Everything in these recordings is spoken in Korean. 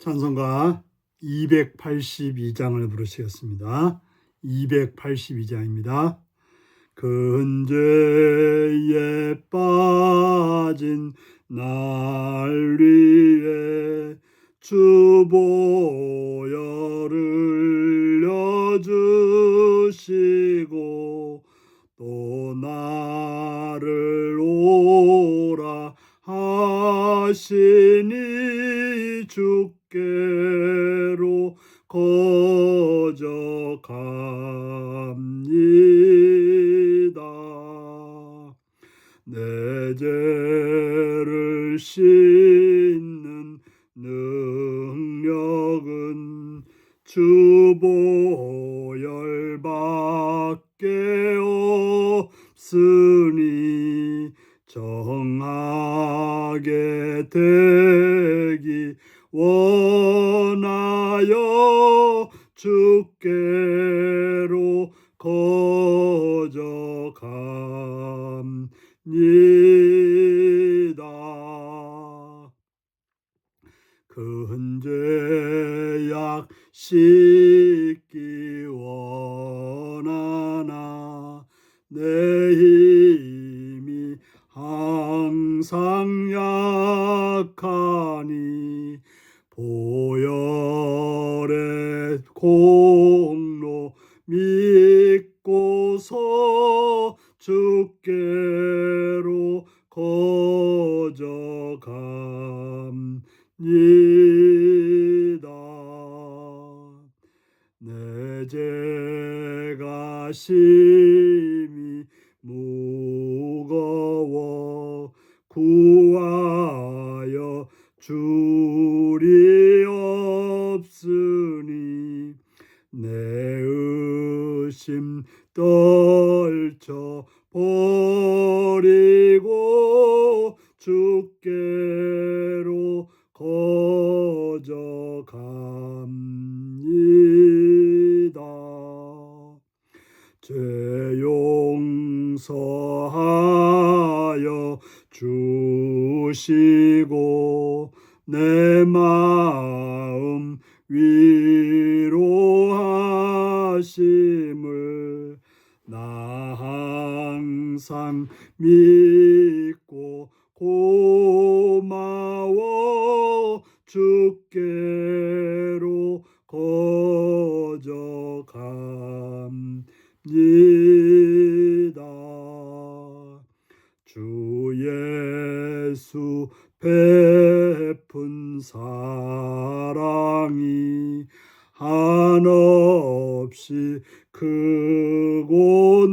찬송가 282장을 부르시겠습니다. 282장입니다. 근죄에 빠진 날 위에 주 보혈을 흘려주시고 또 나를 오라 하시니 주께로 거저갑니다. 내 죄를 씻는 능력은 주 보혈밖에 없으니 정하게 되기 원하여 주께로 거저갑니다. 근죄약 씻기 원하나 내 힘이 항상 약하니 보혈의 공로 믿고서 주께로 거저갑니다. 내 죄가 심히 무거워 구하여 줄이 없으니 내 의심 떨쳐 버리고 주께로 거저갑니다. 죄 용서하여 주시고 내 마음 위로하심을 나 항상 믿고 고마워 주께로 거저갑니다. 주 예수 베푼 사랑이 한없이 크고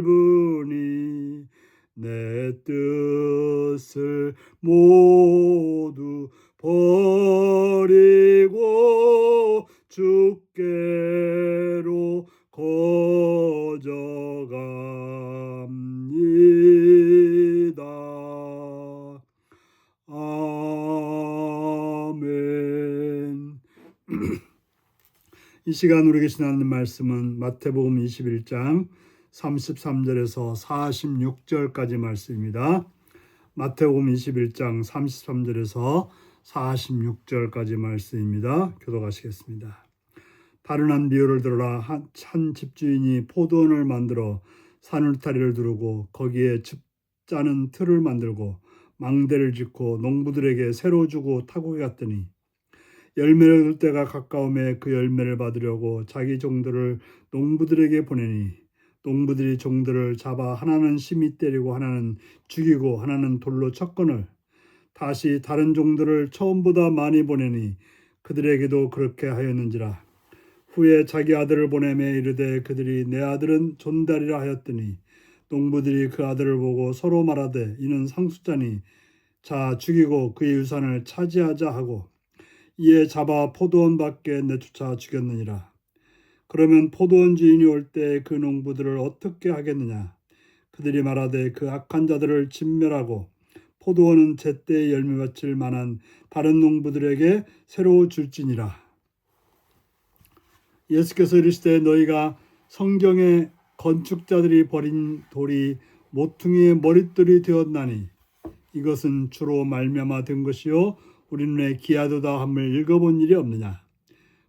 넓으니 내 뜻을 모두 버리고 주께로 거저갑니다. 아멘. 이 시간 우리에게 전하는 말씀은 마태복음 21장 33절에서 46절까지 말씀입니다. 마태복음 21장 33절에서 46절까지 말씀입니다. 교독하시겠습니다. 다른 한 비유를 들어라. 한 집주인이 포도원을 만들어 산울타리를 두르고 거기에 즙 짜는 틀을 만들고 망대를 짓고 농부들에게 새로 주고 타국에 갔더니 열매를 얻을 때가 가까움에 그 열매를 받으려고 자기 종들을 농부들에게 보내니 농부들이 종들을 잡아 하나는 심히 때리고 하나는 죽이고 하나는 돌로 쳤거늘 다시 다른 종들을 처음보다 많이 보내니 그들에게도 그렇게 하였는지라. 후에 자기 아들을 보내매 이르되 그들이 내 아들은 존달이라 하였더니 농부들이 그 아들을 보고 서로 말하되 이는 상속자니 자 죽이고 그의 유산을 차지하자 하고 이에 잡아 포도원 밖에 내쫓아 죽였느니라. 그러면 포도원 주인이 올 때 그 농부들을 어떻게 하겠느냐. 그들이 말하되 그 악한 자들을 진멸하고 포도원은 제때에 열매 맺을 만한 다른 농부들에게 새로 줄지니라. 예수께서 이르시되 너희가 성경에 건축자들이 버린 돌이 모퉁이의 머릿돌이 되었나니 이것은 주로 말미암아 된 것이요 우리 눈에 기하도다 함을 읽어본 일이 없느냐.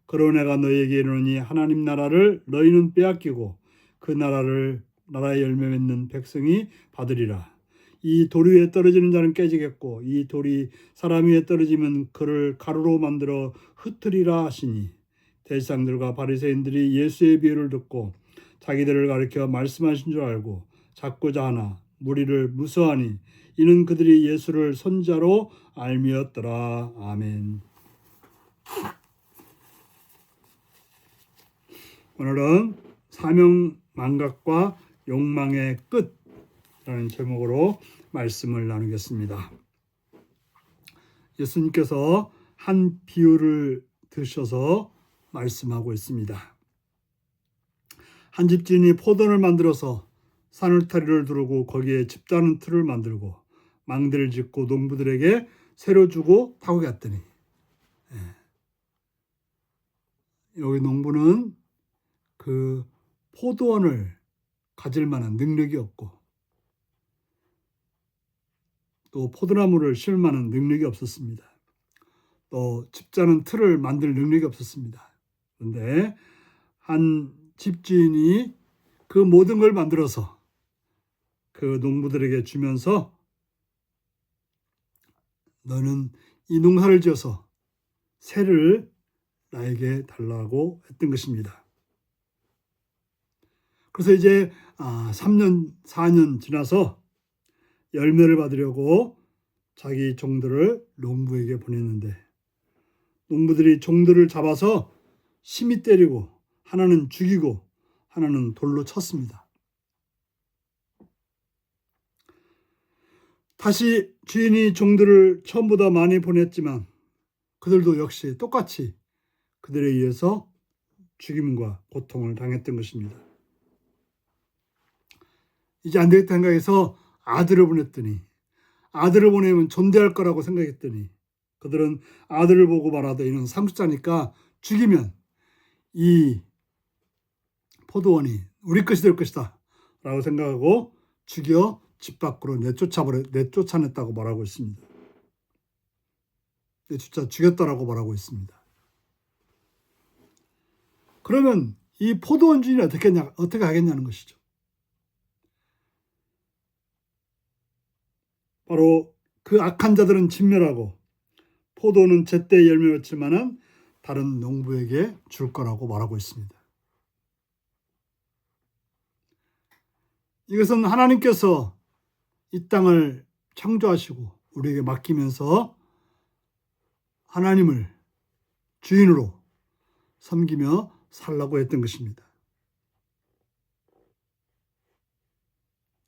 그러나 내가 너희에게 이르노니 하나님 나라를 너희는 빼앗기고 그 나라의 열매 맺는 백성이 받으리라. 이 돌 위에 떨어지는 자는 깨지겠고 이 돌이 사람 위에 떨어지면 그를 가루로 만들어 흩으리라 하시니 대제사장들과 바리새인들이 예수의 비유를 듣고 자기들을 가리켜 말씀하신 줄 알고 잡고자 하나 무리를 무서워하니 이는 그들이 예수를 선지자로 알미었더라. 아멘. 오늘은 사명 망각과 욕망의 끝이라는 제목으로 말씀을 나누겠습니다. 예수님께서 한 비유를 드셔서 말씀하고 있습니다. 한 집주인이 포도를 만들어서 산울타리를 두르고 거기에 집다는 틀을 만들고 망대를 짓고 농부들에게 새로 주고 타고 갔더니 여기 농부는 그 포도원을 가질 만한 능력이 없고 또 포도나무를 심을 만한 능력이 없었습니다. 또 집자는 틀을 만들 능력이 없었습니다. 그런데 한 집주인이 그 모든 걸 만들어서 그 농부들에게 주면서 너는 이 농사를 지어서 새를 나에게 달라고 했던 것입니다. 그래서 이제 3년, 4년 지나서 열매를 받으려고 자기 종들을 농부에게 보냈는데 농부들이 종들을 잡아서 심히 때리고 하나는 죽이고 하나는 돌로 쳤습니다. 다시 주인이 종들을 처음보다 많이 보냈지만 그들도 역시 똑같이 그들에 의해서 죽임과 고통을 당했던 것입니다. 이제 안 되겠다 생각해서 아들을 보냈더니 아들을 보내면 존대할 거라고 생각했더니 그들은 아들을 보고 말하되 이는 상속자니까 죽이면 이 포도원이 우리 것이 될 것이다 라고 생각하고 죽여 집 밖으로 내쫓아냈다고 말하고 있습니다. 죽였다라고 말하고 있습니다. 그러면 이 포도원 주인이 어떻게 하겠냐는 것이죠. 바로 그 악한 자들은 진멸하고 포도는 제때 열매 맺을 만한 다른 농부에게 줄 거라고 말하고 있습니다. 이것은 하나님께서 이 땅을 창조하시고 우리에게 맡기면서 하나님을 주인으로 섬기며 살라고 했던 것입니다.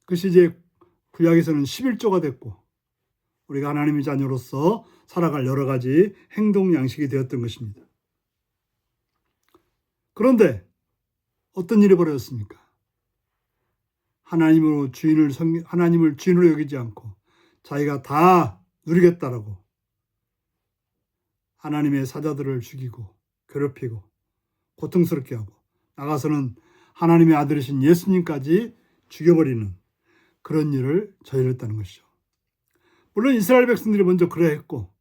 그것이 이제 구약에서는 11조가 됐고 우리가 하나님의 자녀로서 살아갈 여러 가지 행동 양식이 되었던 것입니다. 그런데 어떤 일이 벌어졌습니까? 하나님을 주인으로 여기지 않고 자기가 다 누리겠다라고 하나님의 사자들을 죽이고 괴롭히고 고통스럽게 하고 나가서는 하나님의 아들이신 예수님까지 죽여버리는 그런 일을 저질렀다는 것이죠. 물론 이스라엘 백성들이 먼저 그러했고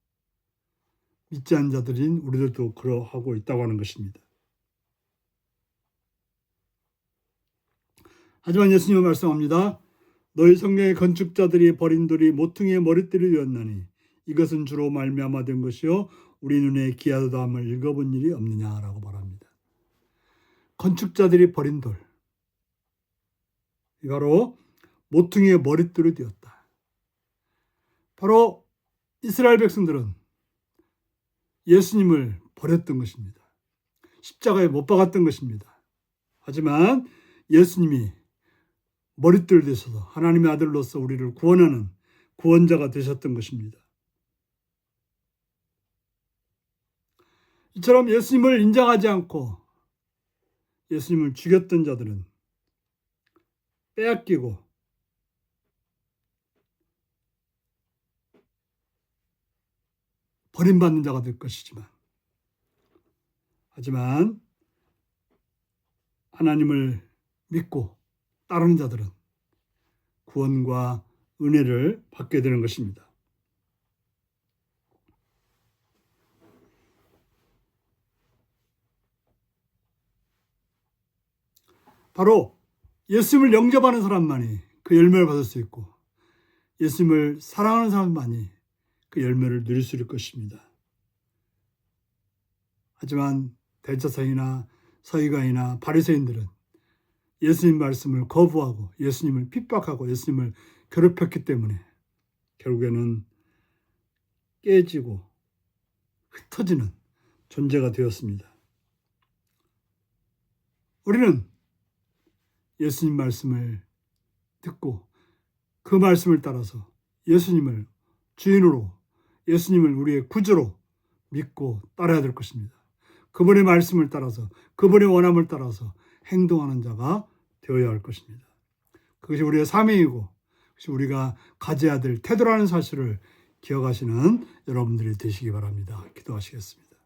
믿지 않는 자들인 우리들도 그러하고 있다고 하는 것입니다. 하지만 예수님은 말씀합니다. 너희 성경의 건축자들이 버린 돌이 모퉁이의 머리띠를 되었나니 이것은 주로 말미암아 된 것이요 우리 눈에 기하도다 함을 읽어본 일이 없느냐라고 말합니다. 건축자들이 버린 돌, 이 바로 모퉁이의 머리띠로 되었다. 바로 이스라엘 백성들은 예수님을 버렸던 것입니다. 십자가에 못 박았던 것입니다. 하지만 예수님이 머리띠를 되셔서 하나님의 아들로서 우리를 구원하는 구원자가 되셨던 것입니다. 이처럼 예수님을 인정하지 않고 예수님을 죽였던 자들은 빼앗기고 버림받는 자가 될 것이지만 하지만 하나님을 믿고 따르는 자들은 구원과 은혜를 받게 되는 것입니다. 바로 예수님을 영접하는 사람만이 그 열매를 받을 수 있고 예수님을 사랑하는 사람만이 그 열매를 누릴 수 있을 것입니다. 하지만 대제사장이나 서기관이나 바리새인들은 예수님 말씀을 거부하고 예수님을 핍박하고 예수님을 괴롭혔기 때문에 결국에는 깨지고 흩어지는 존재가 되었습니다. 우리는 예수님 말씀을 듣고 그 말씀을 따라서 예수님을 주인으로 예수님을 우리의 구주로 믿고 따라야 될 것입니다. 그분의 말씀을 따라서 그분의 원함을 따라서 행동하는 자가 되어야 할 것입니다. 그것이 우리의 사명이고 그것이 우리가 가져야 될 태도라는 사실을 기억하시는 여러분들이 되시기 바랍니다. 기도하시겠습니다.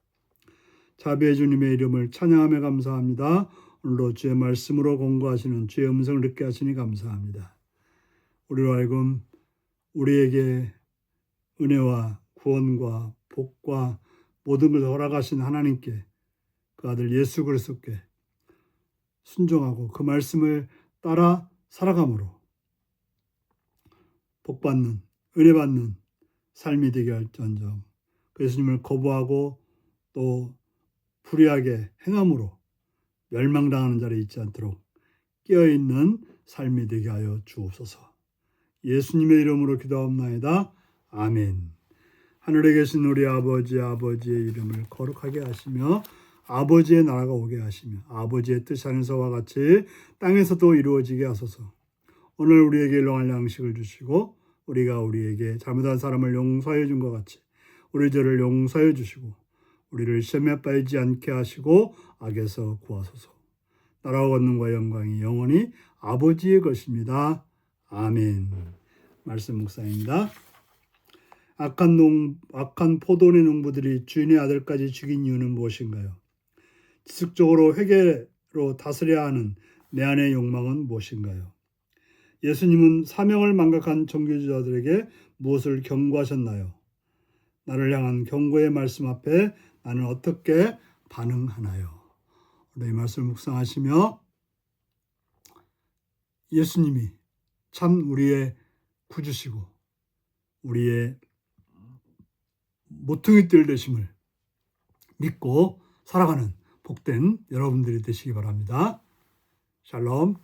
자비해 주님의 이름을 찬양하며 감사합니다. 오늘도 주의 말씀으로 공부하시는 주의 음성을 듣게 하시니 감사합니다. 우리로 하여금 우리에게 은혜와 구원과 복과 모든 것을 허락하신 하나님께 그 아들 예수 그리스도께 순종하고 그 말씀을 따라 살아감으로 복받는 은혜받는 삶이 되게 할지언정 그 예수님을 거부하고 또 불의하게 행함으로 멸망당하는 자리에 있지 않도록 깨어있는 삶이 되게 하여 주옵소서. 예수님의 이름으로 기도하옵나이다. 아멘. 하늘에 계신 우리 아버지의 이름을 거룩하게 하시며 아버지의 나라가 오게 하시며 아버지의 뜻 하늘에서와 같이 땅에서도 이루어지게 하소서. 오늘 우리에게 일용할 양식을 주시고 우리가 우리에게 잘못한 사람을 용서해 준 것 같이 우리 죄를 용서해 주시고 우리를 시험에 빠지지 않게 하시고 악에서 구하소서. 나라와 권능과 영광이 영원히 아버지의 것입니다. 아멘. 말씀 묵상입니다. 악한 포도원의 농부들이 주인의 아들까지 죽인 이유는 무엇인가요? 지속적으로 회개로 다스려야 하는 내 안의 욕망은 무엇인가요? 예수님은 사명을 망각한 종교주의자들에게 무엇을 경고하셨나요? 나를 향한 경고의 말씀 앞에 나는 어떻게 반응하나요? 오늘 이 말씀을 묵상하시며 예수님이 참 우리의 구주시고 우리의 모퉁이 뜰 되심을 믿고 살아가는 복된 여러분들이 되시기 바랍니다. 샬롬.